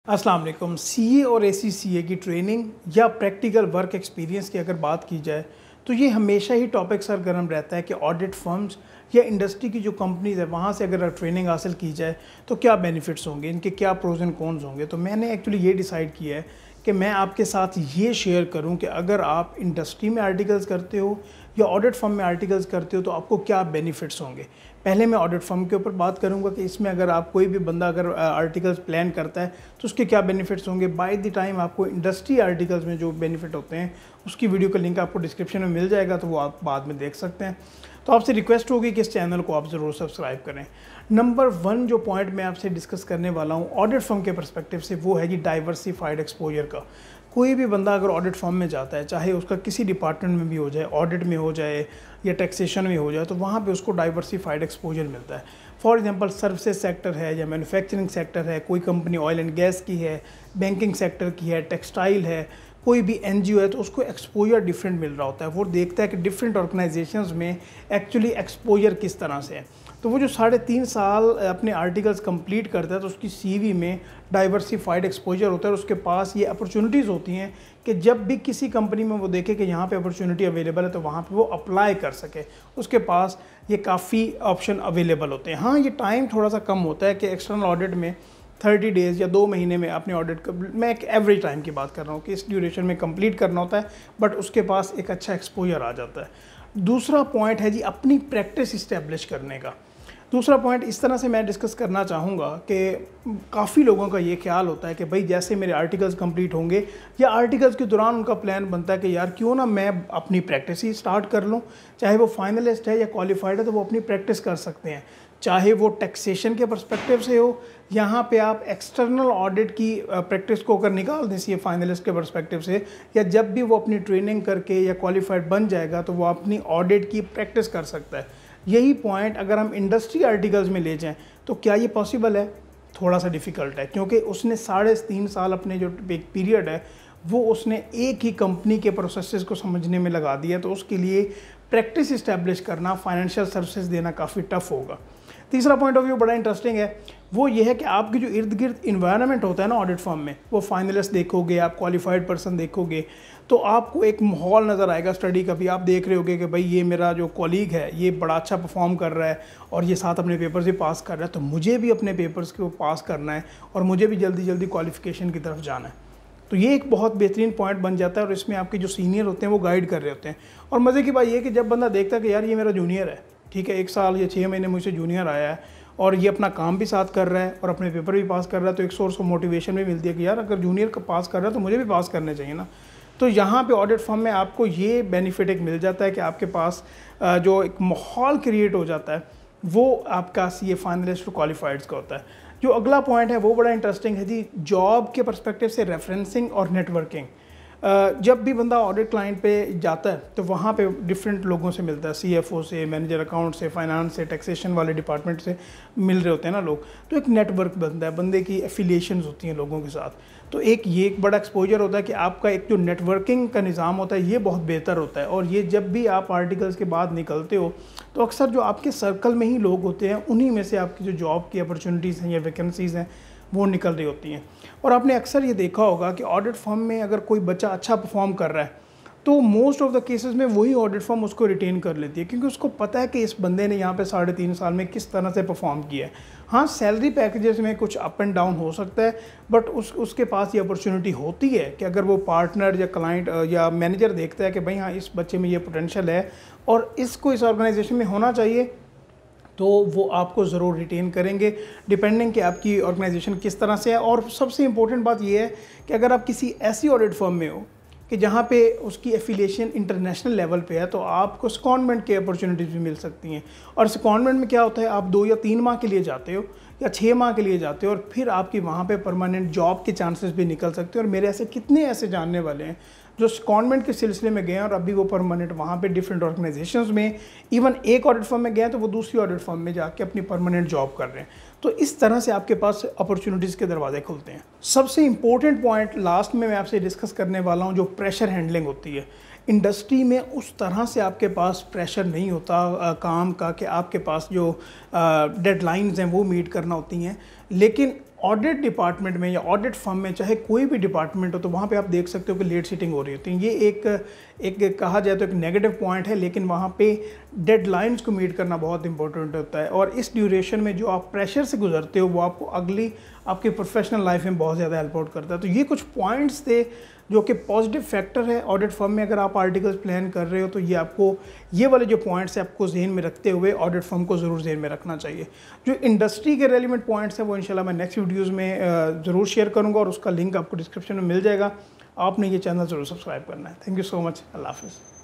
अस्सलाम वालेकुम। सीए और एसीसीए की ट्रेनिंग या प्रैक्टिकल वर्क एक्सपीरियंस की अगर बात की जाए तो ये हमेशा ही टॉपिक सरगर्म रहता है कि ऑडिट फर्म्स या इंडस्ट्री की जो कंपनीज है वहाँ से अगर ट्रेनिंग हासिल की जाए तो क्या बेनिफिट्स होंगे, इनके क्या प्रोज एंड कॉन्स होंगे। तो मैंने एक्चुअली ये डिसाइड किया है कि मैं आपके साथ ये शेयर करूं कि अगर आप इंडस्ट्री में आर्टिकल्स करते हो या ऑडिट फर्म में आर्टिकल्स करते हो तो आपको क्या बेनिफिट्स होंगे। पहले मैं ऑडिट फर्म के ऊपर बात करूंगा कि इसमें अगर आप कोई भी बंदा अगर आर्टिकल्स प्लान करता है तो उसके क्या बेनिफिट्स होंगे। बाय द टाइम आपको इंडस्ट्री आर्टिकल्स में जो बेनिफिट होते हैं उसकी वीडियो का लिंक आपको डिस्क्रिप्शन में मिल जाएगा, तो वो आप बाद में देख सकते हैं। तो आपसे रिक्वेस्ट होगी कि इस चैनल को आप ज़रूर सब्सक्राइब करें। नंबर 1 जो पॉइंट मैं आपसे डिस्कस करने वाला हूँ ऑडिट फर्म के पर्सपेक्टिव से, वो है कि डाइवर्सिफाइड एक्सपोजर का। कोई भी बंदा अगर ऑडिट फर्म में जाता है, चाहे उसका किसी डिपार्टमेंट में भी हो जाए, ऑडिट में हो जाए या टैक्सेशन में हो जाए, तो वहाँ पे उसको डाइवर्सिफाइड एक्सपोजर मिलता है। फॉर एग्जांपल सर्विसेज सेक्टर है या मैन्युफैक्चरिंग सेक्टर है, कोई कंपनी ऑयल एंड गैस की है, बैंकिंग सेक्टर की है, टेक्सटाइल है, कोई भी एनजीओ है, तो उसको एक्सपोजर डिफरेंट मिल रहा होता है। वो देखता है कि डिफरेंट ऑर्गेनाइजेशंस में एक्चुअली एक्सपोजर किस तरह से है। तो वो जो 3.5 साल अपने आर्टिकल्स कंप्लीट करता है तो उसकी सीवी में डाइवर्सिफाइड एक्सपोजर होता है और उसके पास ये अपॉर्चुनिटीज़ होती हैं कि जब भी किसी कंपनी में वो देखे कि यहाँ पे अपॉर्चुनिटी अवेलेबल है तो वहाँ पे वो अप्लाई कर सके, उसके पास ये काफ़ी ऑप्शन अवेलेबल होते हैं। हाँ, ये टाइम थोड़ा सा कम होता है कि एक्सटर्नल ऑडिट में 30 डेज़ या 2 महीने में अपने ऑडिट का, मैं एक एवरेज टाइम की बात कर रहा हूँ कि इस ड्यूरेशन में कंप्लीट करना होता है, बट उसके पास एक अच्छा एक्सपोजर आ जाता है। दूसरा पॉइंट है जी अपनी प्रैक्टिस इस्टेब्लिश करने का। दूसरा पॉइंट इस तरह से मैं डिस्कस करना चाहूँगा कि काफ़ी लोगों का ये ख्याल होता है कि भाई जैसे मेरे आर्टिकल्स कंप्लीट होंगे या आर्टिकल्स के दौरान उनका प्लान बनता है कि यार क्यों ना मैं अपनी प्रैक्टिस ही स्टार्ट कर लूँ। चाहे वो फाइनलिस्ट है या क्वालिफाइड है तो वो अपनी प्रैक्टिस कर सकते हैं, चाहे वो टैक्सेशन के पर्सपेक्टिव से हो। यहाँ पे आप एक्सटर्नल ऑडिट की प्रैक्टिस को अगर निकाल दें सी फाइनलिस्ट के पर्सपेक्टिव से, या जब भी वो अपनी ट्रेनिंग करके या क्वालिफाइड बन जाएगा तो वो अपनी ऑडिट की प्रैक्टिस कर सकता है। यही पॉइंट अगर हम इंडस्ट्री आर्टिकल्स में ले जाएं तो क्या ये पॉसिबल है? थोड़ा सा डिफ़िकल्ट है, क्योंकि उसने 3.5 साल अपने जो एक पीरियड है वो उसने एक ही कंपनी के प्रोसेसेस को समझने में लगा दिया, तो उसके लिए प्रैक्टिस इस्टेब्लिश करना, फाइनेंशियल सर्विसेज देना काफ़ी टफ होगा। तीसरा पॉइंट ऑफ व्यू बड़ा इंटरेस्टिंग है, वो ये है कि आपकी जो इर्द गिर्द इन्वायरमेंट होता है ना ऑडिट फर्म में, वो फाइनलिस्ट देखोगे, आप क्वालिफाइड पर्सन देखोगे तो आपको एक माहौल नज़र आएगा स्टडी का भी। आप देख रहे होगे कि भाई ये मेरा जो कॉलीग है ये बड़ा अच्छा परफॉर्म कर रहा है और ये साथ अपने पेपर्स भी पास कर रहा है, तो मुझे भी अपने पेपर्स को पास करना है और मुझे भी जल्दी जल्दी क्वालिफिकेशन की तरफ जाना है। तो ये एक बहुत बेहतरीन पॉइंट बन जाता है और इसमें आपके जो सीनियर होते हैं वो गाइड कर रहे होते हैं। और मज़े की बात ये है कि जब बंदा देखता है कि यार ये मेरा जूनियर है, ठीक है, 1 साल या 6 महीने मुझसे जूनियर आया है और ये अपना काम भी साथ कर रहा है और अपने पेपर भी पास कर रहा है, तो एक सोर्स ऑफ मोटिवेशन भी मिलती है कि यार अगर जूनियर का पास कर रहा है तो मुझे भी पास करने चाहिए ना। तो यहाँ पे ऑडिट फर्म में आपको ये बेनिफिट एक मिल जाता है कि आपके पास जो एक माहौल क्रिएट हो जाता है वो आपका सीए फाइनलिस्ट और क्वालिफाइड्स का होता है। जो अगला पॉइंट है वो बड़ा इंटरेस्टिंग है जी, जॉब के पर्सपेक्टिव से रेफरेंसिंग और नेटवर्किंग। जब भी बंदा ऑडिट क्लाइंट पे जाता है तो वहाँ पे डिफरेंट लोगों से मिलता है, सीएफओ से, मैनेजर अकाउंट से, फाइनेंस से, टैक्सेशन वाले डिपार्टमेंट से मिल रहे होते हैं ना लोग, तो एक नेटवर्क बनता है, बंदे की एफिलिएशंस होती हैं लोगों के साथ। तो ये एक बड़ा एक्सपोजर होता है कि आपका एक जो नेटवर्किंग का निज़ाम होता है ये बहुत बेहतर होता है। और ये जब भी आप आर्टिकल्स के बाद निकलते हो तो अक्सर जो आपके सर्कल में ही लोग होते हैं उन्हीं में से आपकी जो जॉब की अपॉर्चुनिटीज़ हैं या वैकेंसीज़ हैं वो निकल रही होती हैं। और आपने अक्सर ये देखा होगा कि ऑडिट फर्म में अगर कोई बच्चा अच्छा परफॉर्म कर रहा है तो मोस्ट ऑफ द केसेस में वही ऑडिट फर्म उसको रिटेन कर लेती है, क्योंकि उसको पता है कि इस बंदे ने यहाँ पे 3.5 साल में किस तरह से परफॉर्म किया है। हाँ, सैलरी पैकेजेस में कुछ अप एंड डाउन हो सकता है, बट उसके पास ये अपॉर्चुनिटी होती है कि अगर वो पार्टनर या क्लाइंट या मैनेजर देखता है कि भाई हाँ इस बच्चे में ये पोटेंशियल है और इसको इस ऑर्गेनाइजेशन में होना चाहिए, तो वो आपको ज़रूर रिटेन करेंगे, डिपेंडिंग कि आपकी ऑर्गेनाइजेशन किस तरह से है। और सबसे इम्पोर्टेंट बात ये है कि अगर आप किसी ऐसी ऑडिट फर्म में हो कि जहाँ पे उसकी एफिलिएशन इंटरनेशनल लेवल पे है तो आपको सेकंडमेंट की अपॉर्चुनिटीज़ भी मिल सकती हैं। और सेकंडमेंट में क्या होता है, आप 2 या 3 माह के लिए जाते हो या 6 माह के लिए जाते हो और फिर आपकी वहाँ पे परमानेंट जॉब के चांसेस भी निकल सकते हैं। और मेरे ऐसे कितने ऐसे जानने वाले हैं जो सेकंडमेंट के सिलसिले में गए हैं और अभी वो परमानेंट वहाँ पे डिफरेंट ऑर्गेनाइजेशंस में, इवन एक ऑडिट फर्म में गए हैं तो वो दूसरी ऑडिट फर्म में जाके अपनी परमानेंट जॉब कर रहे हैं। तो इस तरह से आपके पास अपॉर्चुनिटीज़ के दरवाजे खुलते हैं। सबसे इंपॉर्टेंट पॉइंट लास्ट में मैं आपसे डिस्कस करने वाला हूँ, जो प्रेशर हैंडलिंग होती है। इंडस्ट्री में उस तरह से आपके पास प्रेशर नहीं होता काम का कि आपके पास जो डेडलाइंस हैं वो मीट करना होती हैं, लेकिन ऑडिट डिपार्टमेंट में या ऑडिट फर्म में चाहे कोई भी डिपार्टमेंट हो, तो वहाँ पे आप देख सकते हो कि लेट सीटिंग हो रही होती है। ये एक कहा जाए तो एक नेगेटिव पॉइंट है, लेकिन वहाँ पे डेडलाइंस को मीट करना बहुत इंपॉर्टेंट होता है, और इस ड्यूरेशन में जो आप प्रेशर से गुजरते हो वो आपको अगली आपकी प्रोफेशनल लाइफ में बहुत ज़्यादा हेल्प आउट करता है। तो ये कुछ पॉइंट्स थे जो कि पॉजिटिव फैक्टर है ऑडिट फर्म में। अगर आप आर्टिकल्स प्लान कर रहे हो तो ये आपको ये वाले जो पॉइंट्स हैं आपको जहन में रखते हुए ऑडिट फर्म को ज़रूर जहन में रखना चाहिए। जो इंडस्ट्री के रेलिवेंट पॉइंट्स हैं वो इंशाल्लाह मैं नेक्स्ट वीडियोज़ में ज़रूर शेयर करूँगा, और उसका लिंक आपको डिस्क्रिप्शन में मिल जाएगा। आपने ये चैनल ज़रूर सब्सक्राइब करना है। Thank you so much. अल्लाह हाफ़िज़।